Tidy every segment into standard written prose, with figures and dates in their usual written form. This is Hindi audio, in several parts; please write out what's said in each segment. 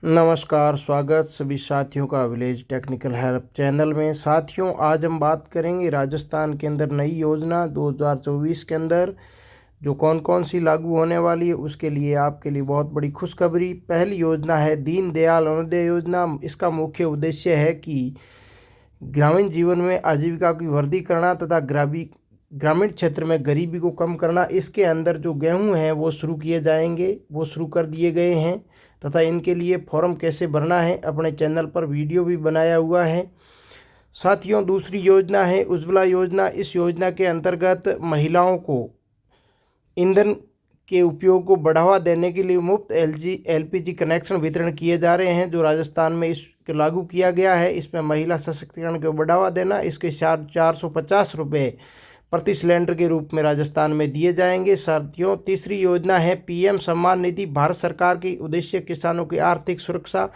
नमस्कार, स्वागत सभी साथियों का विलेज टेक्निकल हेल्प चैनल में। साथियों, आज हम बात करेंगे राजस्थान के अंदर नई योजना 2024 के अंदर जो कौन कौन सी लागू होने वाली है। उसके लिए आपके लिए बहुत बड़ी खुशखबरी। पहली योजना है दीनदयाल अंत्योदय योजना। इसका मुख्य उद्देश्य है कि ग्रामीण जीवन में आजीविका की वृद्धि करना तथा ग्रामीण क्षेत्र में गरीबी को कम करना। इसके अंदर जो गेहूं हैं वो शुरू किए जाएंगे, वो शुरू कर दिए गए हैं तथा इनके लिए फॉर्म कैसे भरना है अपने चैनल पर वीडियो भी बनाया हुआ है। साथियों, दूसरी योजना है उज्ज्वला योजना। इस योजना के अंतर्गत महिलाओं को ईंधन के उपयोग को बढ़ावा देने के लिए मुफ्त एलपीजी कनेक्शन वितरण किए जा रहे हैं, जो राजस्थान में इसको लागू किया गया है। इसमें महिला सशक्तिकरण को बढ़ावा देना, इसके 450 रुपये प्रति सिलेंडर के रूप में राजस्थान में दिए जाएंगे। साथियों, तीसरी योजना है पीएम सम्मान निधि। भारत सरकार की उद्देश्य किसानों की आर्थिक सुरक्षा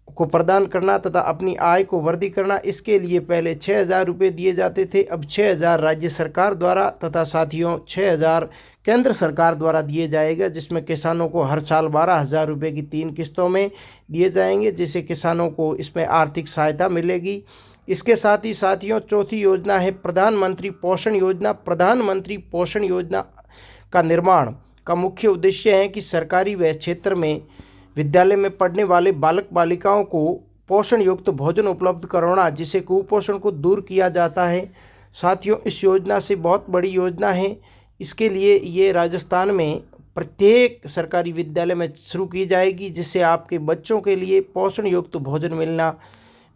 को प्रदान करना तथा अपनी आय को वृद्धि करना। इसके लिए पहले 6,000 रुपये दिए जाते थे, अब 6,000 राज्य सरकार द्वारा तथा साथियों 6,000 केंद्र सरकार द्वारा दिए जाएगा, जिसमें किसानों को हर साल 12,000 रुपये की 3 किस्तों में दिए जाएंगे, जिससे किसानों को इसमें आर्थिक सहायता मिलेगी। इसके साथ ही साथियों चौथी योजना है प्रधानमंत्री पोषण योजना। प्रधानमंत्री पोषण योजना का निर्माण का मुख्य उद्देश्य है कि सरकारी व क्षेत्र में विद्यालय में पढ़ने वाले बालक बालिकाओं को पोषण युक्त भोजन उपलब्ध कराना, जिससे कुपोषण को दूर किया जाता है। साथियों, इस योजना से बहुत बड़ी योजना है। इसके लिए ये राजस्थान में प्रत्येक सरकारी विद्यालय में शुरू की जाएगी, जिससे आपके बच्चों के लिए पोषण युक्त भोजन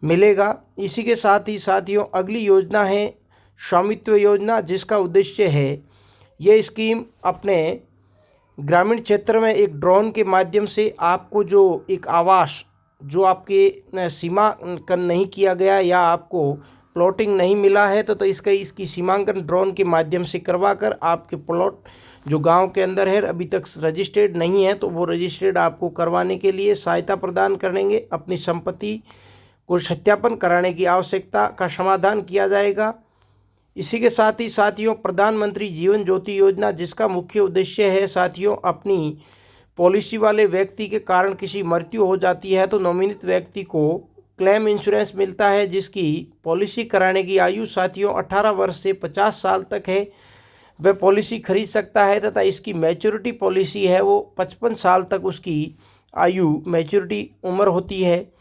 मिलेगा। इसी के साथ ही साथियों अगली योजना है स्वामित्व योजना, जिसका उद्देश्य है ये स्कीम अपने ग्रामीण क्षेत्र में एक ड्रोन के माध्यम से आपको जो एक आवास जो आपके सीमांकन नहीं किया गया या आपको प्लॉटिंग नहीं मिला है तो इसकी सीमांकन ड्रोन के माध्यम से करवा कर आपके प्लॉट जो गांव के अंदर है अभी तक रजिस्टर्ड नहीं है तो वो रजिस्टर्ड आपको करवाने के लिए सहायता प्रदान करेंगे। अपनी संपत्ति को सत्यापन कराने की आवश्यकता का समाधान किया जाएगा। इसी के साथ ही साथियों प्रधानमंत्री जीवन ज्योति योजना, जिसका मुख्य उद्देश्य है साथियों अपनी पॉलिसी वाले व्यक्ति के कारण किसी मृत्यु हो जाती है तो नोमिनित व्यक्ति को क्लेम इंश्योरेंस मिलता है, जिसकी पॉलिसी कराने की आयु साथियों 18 वर्ष से 50 साल तक है। वह पॉलिसी खरीद सकता है तथा इसकी मैच्योरिटी पॉलिसी है वो 55 साल तक उसकी आयु मैच्योरिटी उम्र होती है।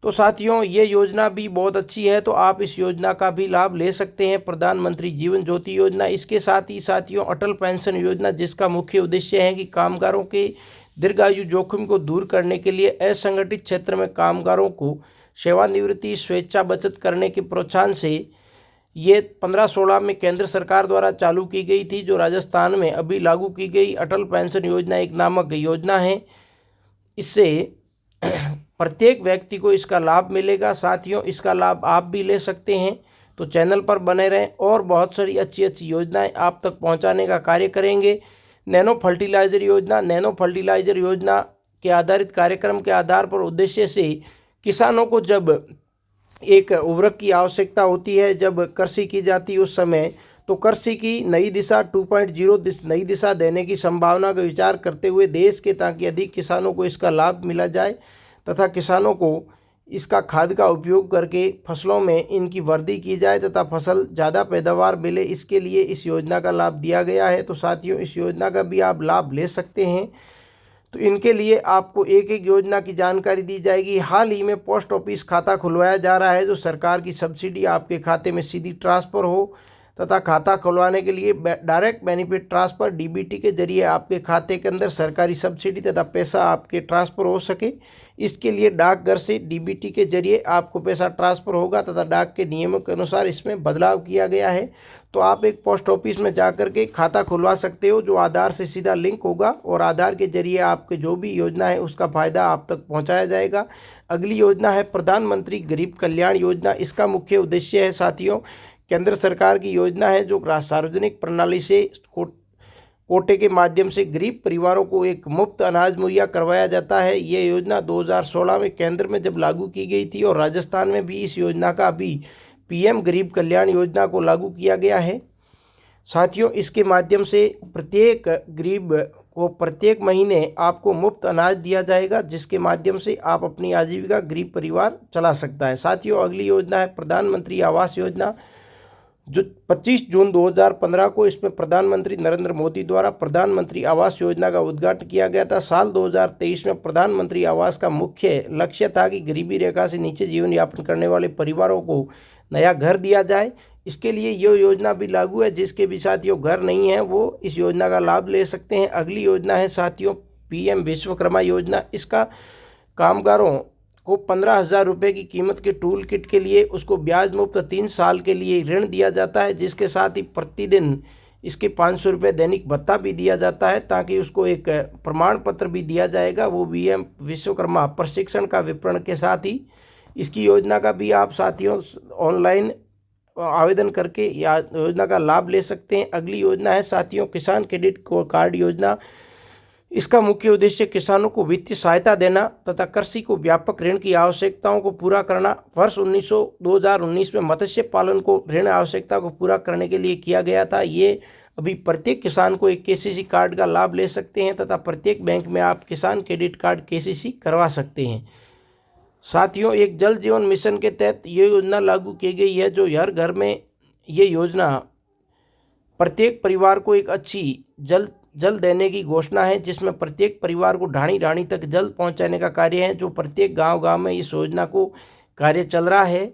तो साथियों ये योजना भी बहुत अच्छी है, तो आप इस योजना का भी लाभ ले सकते हैं, प्रधानमंत्री जीवन ज्योति योजना। इसके साथ ही साथियों अटल पेंशन योजना, जिसका मुख्य उद्देश्य है कि कामगारों के दीर्घायु जोखिम को दूर करने के लिए असंगठित क्षेत्र में कामगारों को सेवानिवृत्ति स्वेच्छा बचत करने के प्रोत्साहन से ये 15-16 में केंद्र सरकार द्वारा चालू की गई थी, जो राजस्थान में अभी लागू की गई अटल पेंशन योजना एक नामक योजना है। इससे प्रत्येक व्यक्ति को इसका लाभ मिलेगा। साथियों इसका लाभ आप भी ले सकते हैं, तो चैनल पर बने रहें और बहुत सारी अच्छी अच्छी योजनाएं आप तक पहुंचाने का कार्य करेंगे। नैनो फर्टिलाइज़र योजना के आधारित कार्यक्रम के आधार पर उद्देश्य से किसानों को जब एक उर्वरक की आवश्यकता होती है, जब कृषि की जाती है उस समय, तो कृषि की नई दिशा 2.0 नई दिशा देने की संभावना का विचार करते हुए देश के ताकि अधिक किसानों को इसका लाभ मिला जाए तथा किसानों को इसका खाद का उपयोग करके फसलों में इनकी वृद्धि की जाए तथा फसल ज़्यादा पैदावार मिले, इसके लिए इस योजना का लाभ दिया गया है। तो साथियों इस योजना का भी आप लाभ ले सकते हैं। तो इनके लिए आपको एक एक योजना की जानकारी दी जाएगी। हाल ही में पोस्ट ऑफिस खाता खुलवाया जा रहा है, जो सरकार की सब्सिडी आपके खाते में सीधी ट्रांसफ़र हो तथा खाता खुलवाने के लिए डायरेक्ट बेनिफिट ट्रांसफ़र डीबीटी के जरिए आपके खाते के अंदर सरकारी सब्सिडी तथा पैसा आपके ट्रांसफ़र हो सके। इसके लिए डाकघर से डीबीटी के जरिए आपको पैसा ट्रांसफ़र होगा तथा डाक के नियमों के अनुसार इसमें बदलाव किया गया है। तो आप एक पोस्ट ऑफिस में जाकर के खाता खुलवा सकते हो, जो आधार से सीधा लिंक होगा और आधार के जरिए आपके जो भी योजना है उसका फ़ायदा आप तक पहुँचाया जाएगा। अगली योजना है प्रधानमंत्री गरीब कल्याण योजना। इसका मुख्य उद्देश्य है साथियों केंद्र सरकार की योजना है, जो सार्वजनिक प्रणाली से कोटे के माध्यम से गरीब परिवारों को एक मुफ्त अनाज मुहैया करवाया जाता है। ये योजना 2016 में केंद्र में जब लागू की गई थी और राजस्थान में भी इस योजना का अभी पीएम गरीब कल्याण योजना को लागू किया गया है। साथियों इसके माध्यम से प्रत्येक गरीब को प्रत्येक महीने आपको मुफ्त अनाज दिया जाएगा, जिसके माध्यम से आप अपनी आजीविका गरीब परिवार चला सकता है। साथियों, अगली योजना है प्रधानमंत्री आवास योजना, जो 25 जून 2015 को इसमें प्रधानमंत्री नरेंद्र मोदी द्वारा प्रधानमंत्री आवास योजना का उद्घाटन किया गया था। साल 2023 में प्रधानमंत्री आवास का मुख्य लक्ष्य था कि गरीबी रेखा से नीचे जीवन यापन करने वाले परिवारों को नया घर दिया जाए। इसके लिए ये योजना भी लागू है। जिसके भी साथियों घर नहीं है वो इस योजना का लाभ ले सकते हैं। अगली योजना है साथियों PM विश्वकर्मा योजना। इसका कामगारों को 15,000 रुपये की कीमत के टूल किट के लिए उसको ब्याज मुक्त 3 साल के लिए ऋण दिया जाता है, जिसके साथ ही प्रतिदिन इसके 500 रुपये दैनिक भत्ता भी दिया जाता है, ताकि उसको एक प्रमाण पत्र भी दिया जाएगा वो PM विश्वकर्मा प्रशिक्षण का विपणन के साथ ही। इसकी योजना का भी आप साथियों ऑनलाइन आवेदन करके या योजना का लाभ ले सकते हैं। अगली योजना है साथियों किसान क्रेडिट कार्ड योजना। इसका मुख्य उद्देश्य किसानों को वित्तीय सहायता देना तथा कृषि को व्यापक ऋण की आवश्यकताओं को पूरा करना। वर्ष 2019 में मत्स्य पालन को ऋण आवश्यकता को पूरा करने के लिए किया गया था। ये अभी प्रत्येक किसान को एक KCC कार्ड का लाभ ले सकते हैं तथा प्रत्येक बैंक में आप किसान क्रेडिट कार्ड KCC करवा सकते हैं। साथियों, एक जल जीवन मिशन के तहत ये योजना लागू की गई है, जो हर घर में ये योजना प्रत्येक परिवार को एक अच्छी जल देने की घोषणा है, जिसमें प्रत्येक परिवार को ढाणी ढाणी तक जल पहुंचाने का कार्य है, जो प्रत्येक गांव में इस योजना को कार्य चल रहा है।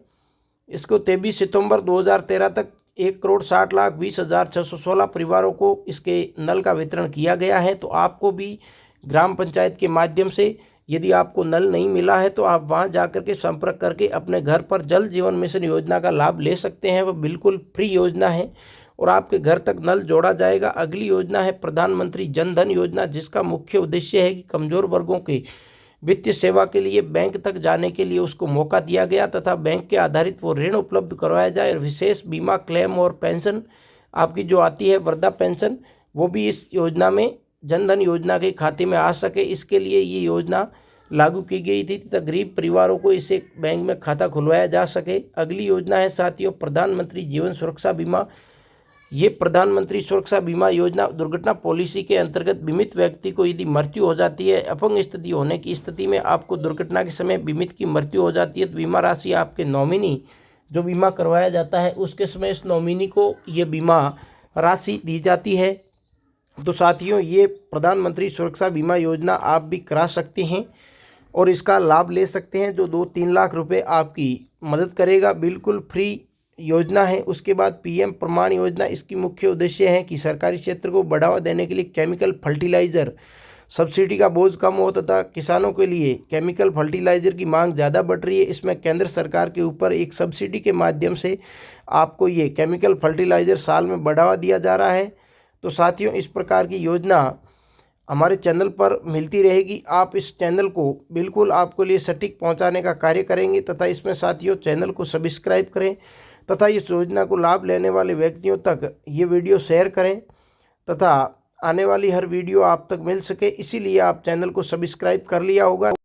इसको 23 सितंबर 2013 तक 1,60,20,616 परिवारों को इसके नल का वितरण किया गया है। तो आपको भी ग्राम पंचायत के माध्यम से यदि आपको नल नहीं मिला है तो आप वहां जाकर के संपर्क करके अपने घर पर जल जीवन मिशन योजना का लाभ ले सकते हैं। वह बिल्कुल फ्री योजना है और आपके घर तक नल जोड़ा जाएगा। अगली योजना है प्रधानमंत्री जन धन योजना, जिसका मुख्य उद्देश्य है कि कमज़ोर वर्गों के वित्तीय सेवा के लिए बैंक तक जाने के लिए उसको मौका दिया गया तथा बैंक के आधारित वो ऋण उपलब्ध करवाया जाए। विशेष बीमा क्लेम और पेंशन आपकी जो आती है वृद्धा पेंशन, वो भी इस योजना में जन धन योजना के खाते में आ सके, इसके लिए ये योजना लागू की गई थी तथा गरीब परिवारों को इसे बैंक में खाता खुलवाया जा सके। अगली योजना है साथियों प्रधानमंत्री जीवन सुरक्षा बीमा। ये प्रधानमंत्री सुरक्षा बीमा योजना दुर्घटना पॉलिसी के अंतर्गत बीमित व्यक्ति को यदि मृत्यु हो जाती है, अपंग स्थिति होने की स्थिति में आपको दुर्घटना के समय बीमित की मृत्यु हो जाती है, तो बीमा राशि आपके नॉमिनी जो बीमा करवाया जाता है उसके समय इस नॉमिनी को ये बीमा राशि दी जाती है। तो साथियों, ये प्रधानमंत्री सुरक्षा बीमा योजना आप भी करा सकते हैं और इसका लाभ ले सकते हैं, जो 2-3 लाख रुपए आपकी मदद करेगा। बिल्कुल फ्री योजना है। उसके बाद PM प्रमाण योजना। इसकी मुख्य उद्देश्य है कि सरकारी क्षेत्र को बढ़ावा देने के लिए केमिकल फर्टिलाइज़र सब्सिडी का बोझ कम हो तथा किसानों के लिए केमिकल फर्टिलाइज़र की मांग ज़्यादा बढ़ रही है। इसमें केंद्र सरकार के ऊपर एक सब्सिडी के माध्यम से आपको ये केमिकल फर्टिलाइज़र साल में बढ़ावा दिया जा रहा है। तो साथियों, इस प्रकार की योजना हमारे चैनल पर मिलती रहेगी। आप इस चैनल को बिल्कुल आपको लिए सटीक पहुंचाने का कार्य करेंगे तथा इसमें साथियों चैनल को सब्सक्राइब करें तथा इस योजना को लाभ लेने वाले व्यक्तियों तक ये वीडियो शेयर करें तथा आने वाली हर वीडियो आप तक मिल सके, इसीलिए आप चैनल को सब्सक्राइब कर लिया होगा।